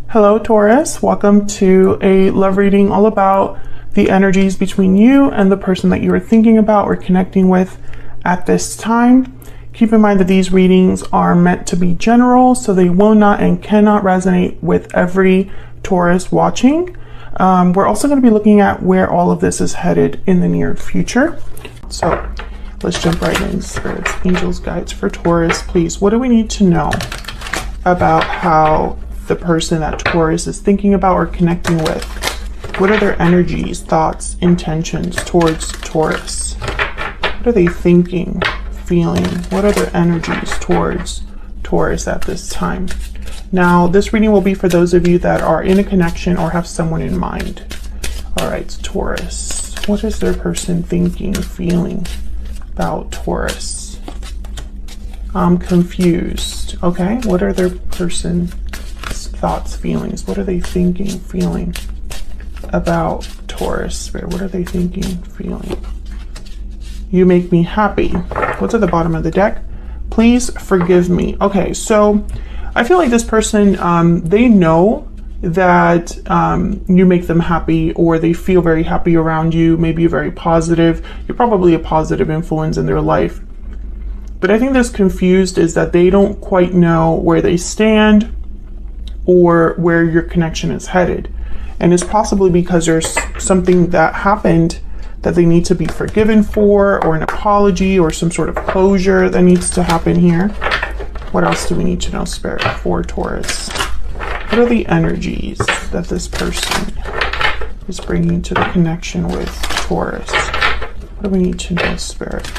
Hello Taurus, welcome to a love reading all about the energies between you and the person that you are thinking about or connecting with at this time. Keep in mind that these readings are meant to be general, so they will not and cannot resonate with every Taurus watching. We're also going to be looking at where all of this is headed in the near future. So let's jump right in. Spirits, angels, guides for Taurus, please. What do we need to know about how the person that Taurus is thinking about or connecting with? What are their energies, thoughts, intentions towards Taurus? What are they thinking, feeling? What are their energies towards Taurus at this time? Now, this reading will be for those of you that are in a connection or have someone in mind. All right, Taurus. What is their person thinking, feeling about Taurus? I'm confused. Okay, what are their person thoughts, feelings? What are they thinking, feeling about Taurus? Spirit, what are they thinking, feeling? You make me happy. What's at the bottom of the deck? Please forgive me. Okay, so I feel like this person, they know that you make them happy, or they feel very happy around you. Maybe you're very positive. You're probably a positive influence in their life. But I think this confused is that they don't quite know where they stand or where your connection is headed. And it's possibly because there's something that happened that they need to be forgiven for, or an apology, or some sort of closure that needs to happen here. What else do we need to know, Spirit, for Taurus? What are the energies that this person is bringing to the connection with Taurus? What do we need to know, Spirit?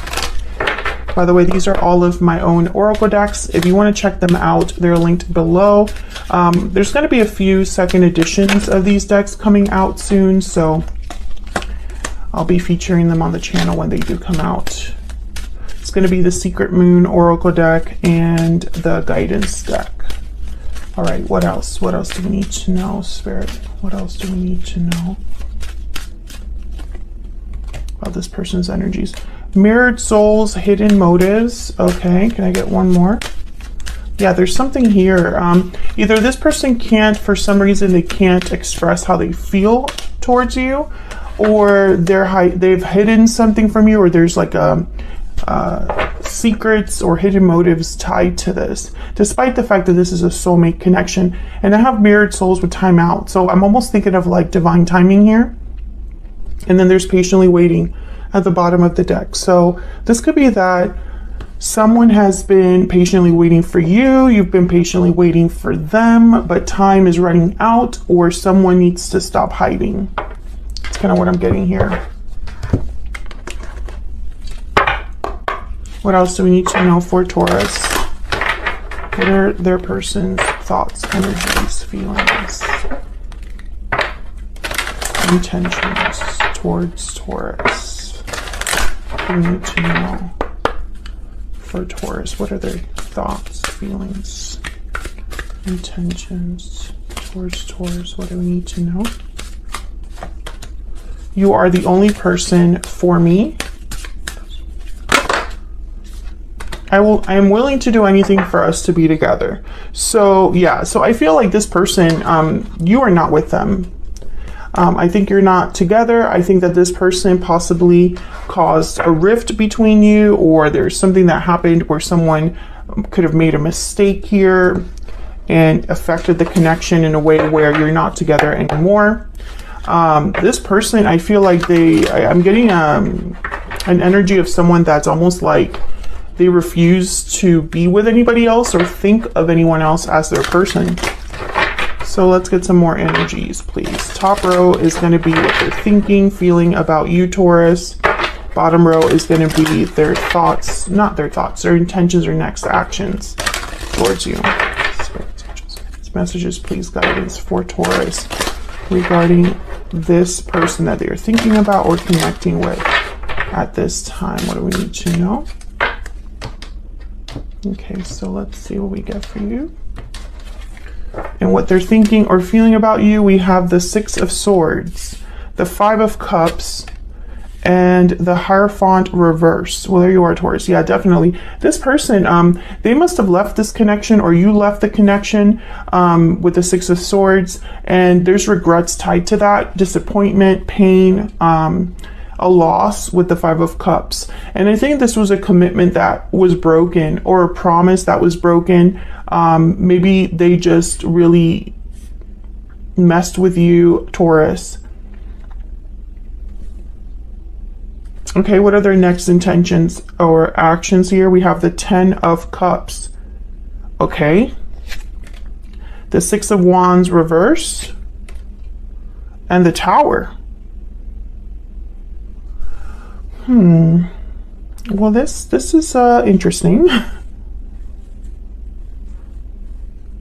By the way, these are all of my own oracle decks. If you want to check them out, they're linked below. There's going to be a few second editions of these decks coming out soon, so I'll be featuring them on the channel when they do come out. It's going to be the Secret Moon oracle deck and the guidance deck. All right, what else? What else do we need to know, Spirit? What else do we need to know about this person's energies? Mirrored souls, hidden motives. Okay, can I get one more? Yeah, there's something here. Either this person can't, for some reason, they can't express how they feel towards you, or they've hidden something from you, or there's like secrets or hidden motives tied to this, despite the fact that this is a soulmate connection. And I have mirrored souls with time out, so I'm almost thinking of like divine timing here. And then there's patiently waiting at the bottom of the deck. So this could be that someone has been patiently waiting for you, you've been patiently waiting for them, but time is running out, or someone needs to stop hiding. That's kind of what I'm getting here. What else do we need to know for Taurus? What are their person's thoughts, energies, feelings, intentions towards Taurus? What do we need to know for Taurus? What are their thoughts, feelings, intentions towards Taurus? What do we need to know? You are the only person for me. I am willing to do anything for us to be together. So yeah, so I feel like this person, you are not with them. I think you're not together. I think that this person possibly caused a rift between you, or there's something that happened where someone could have made a mistake here and affected the connection in a way where you're not together anymore. This person, I feel like I'm getting an energy of someone that's almost like they refuse to be with anybody else or think of anyone else as their person. So let's get some more energies, please. Top row is going to be what they're thinking, feeling about you, Taurus. Bottom row is going to be their thoughts, not their thoughts, their intentions or next actions towards you. Messages, please, guidance for Taurus regarding this person that they are thinking about or connecting with at this time. What do we need to know? Okay, so let's see what we get for you. And what they're thinking or feeling about you, we have the Six of Swords, the Five of Cups, and the Hierophant reverse. Well, there you are, Taurus. Yeah, definitely. This person, they must have left this connection, or you left the connection with the Six of Swords, and there's regrets tied to that, disappointment, pain, a loss with the Five of Cups. And I think this was a commitment that was broken, or a promise that was broken. Maybe they just really messed with you, Taurus. Okay, what are their next intentions or actions here? We have the Ten of Cups. Okay. The Six of Wands reverse. And the Tower. Well, this is interesting.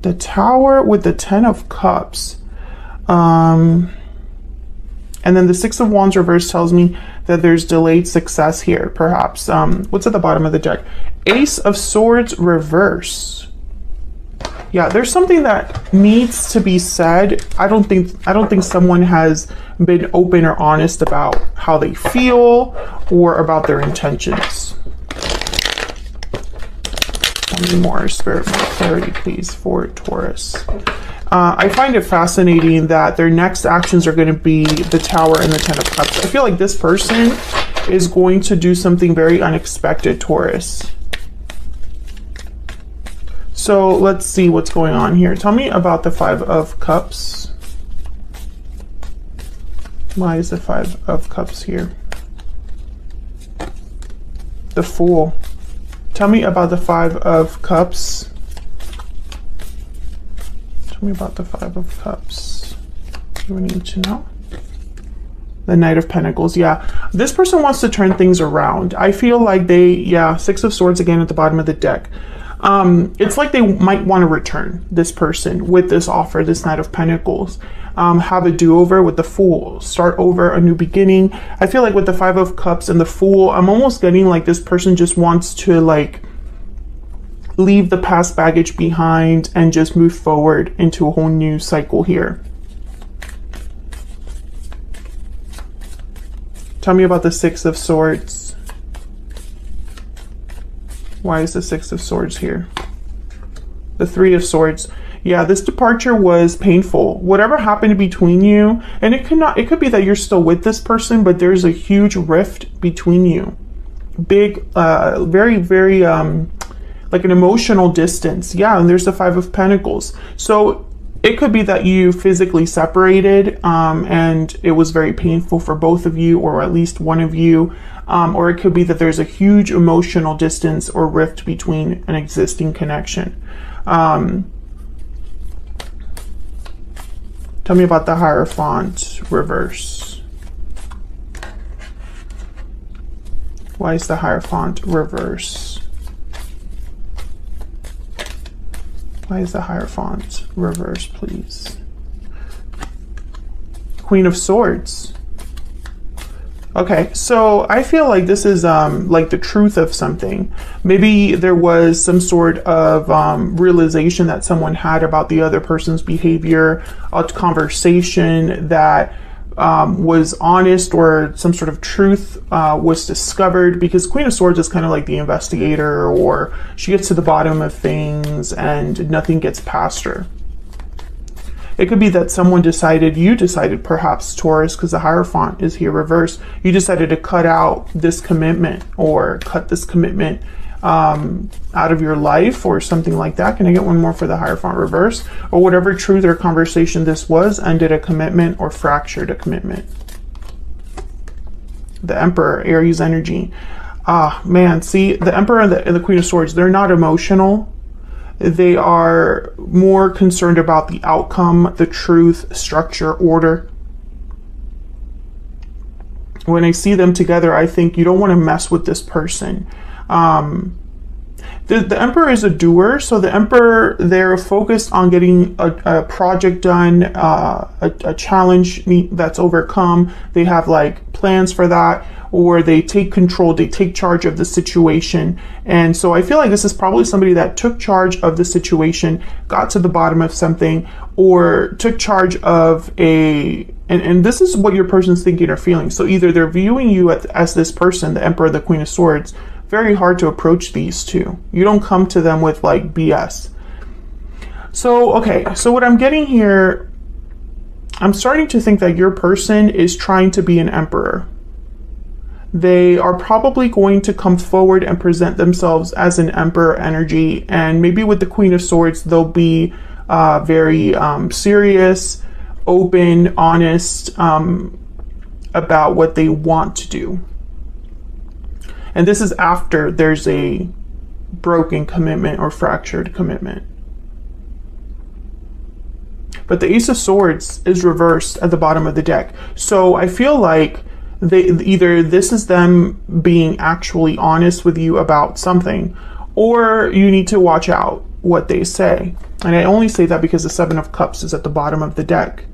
The Tower with the Ten of Cups. And then the Six of Wands reverse tells me that there's delayed success here, perhaps. What's at the bottom of the deck? Ace of Swords reverse. Yeah, there's something that needs to be said. I don't think someone has been open or honest about how they feel or about their intentions. Tell me more, Spirit, more clarity, please, for Taurus. I find it fascinating that their next actions are going to be the Tower and the Ten of Cups. I feel like this person is going to do something very unexpected, Taurus. So let's see what's going on here. Tell me about the Five of Cups. Why is the Five of Cups here? The Fool. Tell me about the Five of Cups. Tell me about the Five of Cups. Do we need to know? The Knight of Pentacles. Yeah, this person wants to turn things around. I feel like yeah, Six of Swords again at the bottom of the deck. It's like they might want to return, this person, with this offer, this Knight of Pentacles. Have a do-over with the Fool, start over, a new beginning. I feel like with the Five of Cups and the Fool, I'm almost getting like this person just wants to like leave the past baggage behind and just move forward into a whole new cycle here. Tell me about the Six of Swords. Why is the Six of Swords here? The Three of Swords. Yeah, this departure was painful. Whatever happened between you, and it could be that you're still with this person, but there's a huge rift between you. Big, very, very, like an emotional distance. Yeah, and there's the Five of Pentacles. So it could be that you physically separated, and it was very painful for both of you, or at least one of you. Or it could be that there's a huge emotional distance or rift between an existing connection. Tell me about the Hierophant reverse. Why is the Hierophant reverse? Why is the Hierophant reverse, please? Queen of Swords. Okay, so I feel like this is like the truth of something. Maybe there was some sort of realization that someone had about the other person's behavior, a conversation that was honest, or some sort of truth was discovered, because Queen of Swords is kind of like the investigator, or she gets to the bottom of things and nothing gets past her. It could be that someone decided, you decided perhaps, Taurus, because the Hierophant is here reversed, you decided to cut out this commitment, or cut this commitment out of your life, or something like that. Can I get one more for the Hierophant reverse? Or whatever truth or conversation this was, ended a commitment or fractured a commitment. The Emperor, Aries energy. Ah, man, see, the Emperor and the Queen of Swords, they're not emotional. They are more concerned about the outcome, the truth, structure, order. When I see them together, I think you don't want to mess with this person. The Emperor is a doer, so the Emperor, they're focused on getting a project done, a challenge that's overcome. They have like plans for that, or they take control, they take charge of the situation. And so I feel like this is probably somebody that took charge of the situation, got to the bottom of something, or took charge of a And this is what your person's thinking or feeling. So either they're viewing you as this person, the Emperor, the Queen of Swords. Very hard to approach these two. You don't come to them with like BS. So, okay, so what I'm getting here, I'm starting to think that your person is trying to be an emperor. They are probably going to come forward and present themselves as an emperor energy. And maybe with the Queen of Swords, they'll be very serious, open, honest about what they want to do. And this is after there's a broken commitment or fractured commitment. But the Ace of Swords is reversed at the bottom of the deck. So I feel like either this is them being actually honest with you about something, or you need to watch out what they say. And I only say that because the Seven of Cups is at the bottom of the deck.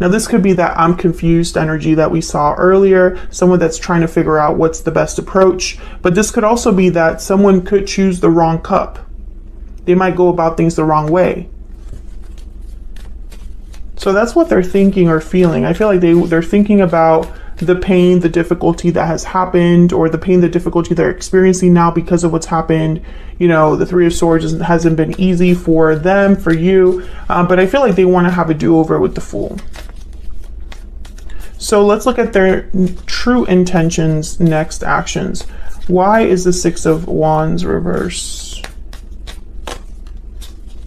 Now this could be that I'm confused energy that we saw earlier, someone that's trying to figure out what's the best approach. But this could also be that someone could choose the wrong cup. They might go about things the wrong way. So that's what they're thinking or feeling. I feel like they're thinking about the pain, the difficulty that has happened, or the pain, the difficulty they're experiencing now because of what's happened. You know, the Three of Swords hasn't been easy for them, for you, but I feel like they want to have a do-over with the Fool. So let's look at their true intentions, next actions. Why is the Six of Wands reverse?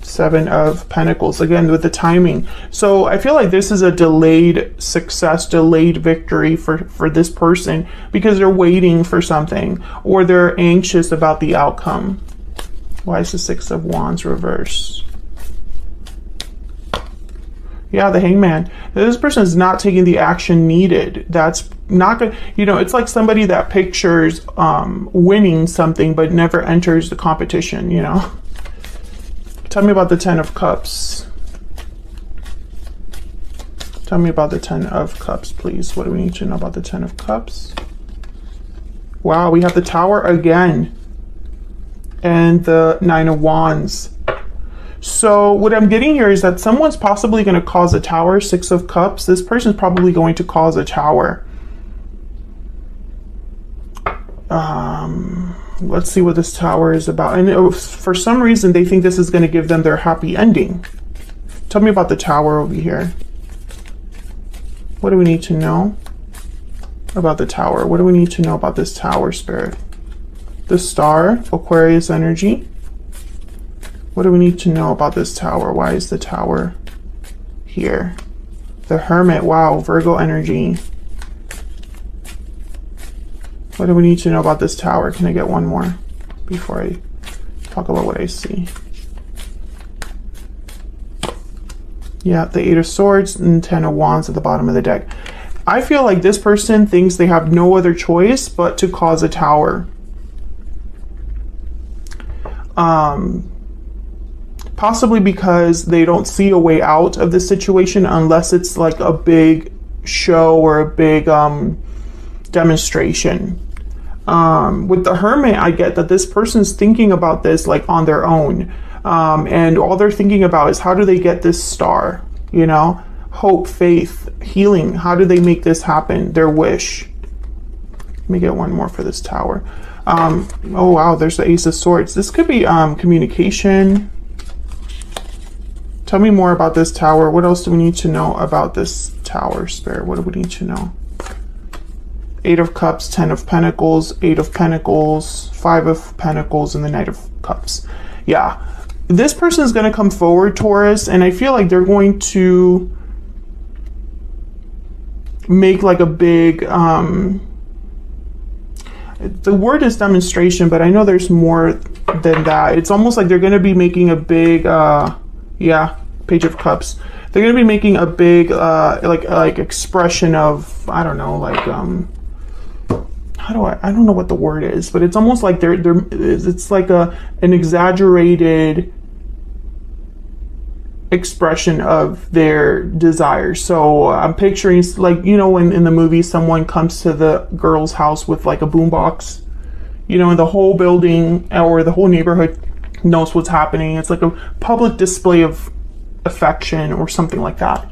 Seven of Pentacles, again with the timing. So I feel like this is a delayed success, delayed victory for this person, because they're waiting for something or they're anxious about the outcome. Why is the Six of Wands reverse? Yeah, the Hangman. This person is not taking the action needed. That's not good. You know, it's like somebody that pictures winning something but never enters the competition, you know. Tell me about the Ten of Cups. Tell me about the Ten of Cups, please. What do we need to know about the Ten of Cups? Wow, we have the Tower again. And the Nine of Wands. So what I'm getting here is that someone's possibly going to cause a tower. Six of Cups. This person's probably going to cause a tower. Let's see what this tower is about. And for some reason, they think this is going to give them their happy ending. Tell me about the Tower over here. What do we need to know about the Tower? What do we need to know about this Tower, Spirit? The Star, Aquarius energy. What do we need to know about this Tower? Why is the Tower here? The Hermit, wow, Virgo energy. What do we need to know about this Tower? Can I get one more before I talk about what I see? Yeah, the Eight of Swords and Ten of Wands at the bottom of the deck. I feel like this person thinks they have no other choice but to cause a tower. Possibly because they don't see a way out of this situation unless it's like a big show or a big demonstration. With the Hermit, I get that this person's thinking about this like on their own. And all they're thinking about is how do they get this star, you know, hope, faith, healing. How do they make this happen? Their wish. Let me get one more for this Tower. Oh, wow. There's the Ace of Swords. This could be communication. Tell me more about this Tower. What else do we need to know about this Tower, Spirit? What do we need to know? Eight of Cups, Ten of Pentacles, Eight of Pentacles, Five of Pentacles, and the Knight of Cups. Yeah, this person is going to come forward, Taurus, and I feel like they're going to make like a big, the word is demonstration, but I know there's more than that. It's almost like they're going to be making a big, yeah, Page of Cups. They're going to be making a big, like expression of, I don't know, like, I don't know what the word is, but it's almost like it's like an exaggerated expression of their desires. So I'm picturing, like, you know, when in the movie someone comes to the girl's house with like a boombox, you know, and the whole building or the whole neighborhood knows what's happening. It's like a public display of affection or something like that.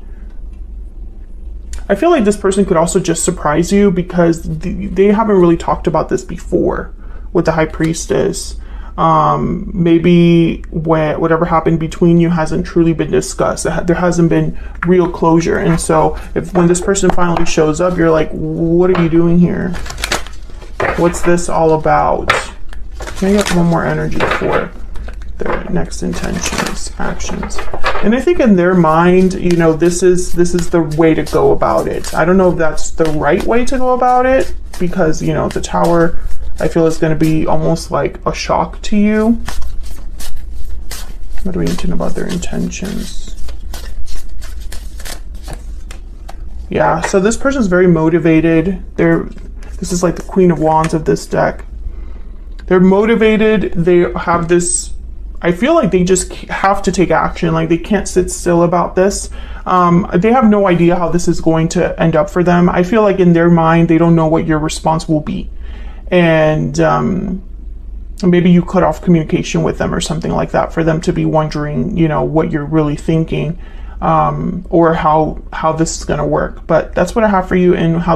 I feel like this person could also just surprise you because they haven't really talked about this before with the High Priestess. Maybe whatever happened between you hasn't truly been discussed. There hasn't been real closure. And so when this person finally shows up, you're like, what are you doing here? What's this all about? Can I get one more energy for their next intentions, actions? And I think in their mind, you know, this is the way to go about it. I don't know if that's the right way to go about it, because, you know, the Tower, I feel, is going to be almost like a shock to you. What do we need to know about their intentions? Yeah, so this person's very motivated. This is like the Queen of Wands of this deck. They're motivated. They have this, I feel like they just have to take action. Like they can't sit still about this. They have no idea how this is going to end up for them. I feel like in their mind, they don't know what your response will be. And maybe you cut off communication with them or something like that for them to be wondering, you know, what you're really thinking, or how this is going to work. But that's what I have for you and how